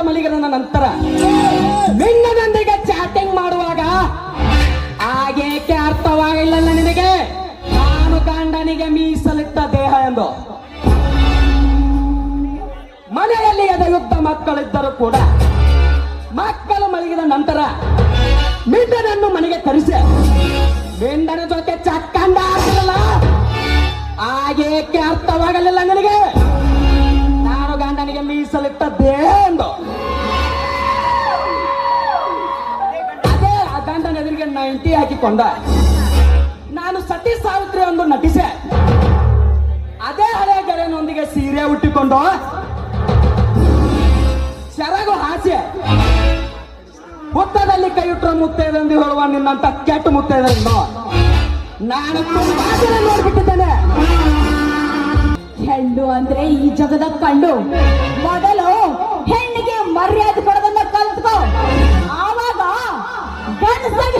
ಮಲಗಿದ ನಂತರ ನಿನ್ನದೊಂದಿಗೆ ಚಾಟಿಂಗ್ ಮಾಡುವಾಗ ಆಗೇಕೆ ಅರ್ಥವಾಗಿಲ್ಲ ನಿನಗೆ ನಾನು ಗಂಡನಿಗೆ ಮೀಸಲಿಟ್ಟ ದೇಹ ಎಂದು. ಮನೆಯಲ್ಲಿ ಎದೆಯುದ್ದ ಮಕ್ಕಳಿದ್ದರೂ ಕೂಡ ಮಕ್ಕಳು ಮಲಗಿದ ನಂತರ ಮಿಂಡನನ್ನು ಮನೆಗೆ ಕರೆಸಿ ಮಿಂಡನ ಜೊತೆ ಚಕ್ಕಂಡ ಆಡ್ತಿರಲ್ಲ ಆಗೇಕೆ ಅರ್ಥವಾಗಲಿಲ್ಲ ನನಗೆ ನಾನು ಗಂಡನಿಗೆ ಮೀಸಲಿಟ್ಟ ದೇಹ ಎಂದು. ಅದೇ ಆ ಗಂಡನ ಎದುರಿಗೆ 90 ಹಾಕಿಕೊಂಡ ನಾನು ಸತಿ ಸಾವಿತ್ರಿ ಎಂದು ನಟಿಸೆ. ಅದೇ ಹಳೆ ಗೆಳೆಯನೊಂದಿಗೆ ಸೀರೆ ಉಟ್ಟಿಕೊಂಡು ಸೆರಗು ಹಾಸ್ಯ ಹುತ್ತದಲ್ಲಿ ಕೈ ಇಟ್ಟರೆ ಮುತ್ತೈದೆಂದು ಹೇಳುವ ನಿನ್ನಂತ ಕೆಟ್ಟ ಮುತ್ತೈದನ್ನು ನಾನು ತುಂಬಾ ಜನ ನೋಡ್ಬಿಟ್ಟಿದ್ದೇನೆ. ಹೆಣ್ಣು ಅಂದ್ರೆ ಈ ಜಗದ ಕಂಡು ಮೊದಲು ಹೆಣ್ಣಿಗೆ ಮರ್ಯಾದೆ ಕೊಡೋದನ್ನ ಕಲ್ತ್ಕೋ, ಆವಾಗ ಗಂಡಸಾಗಿ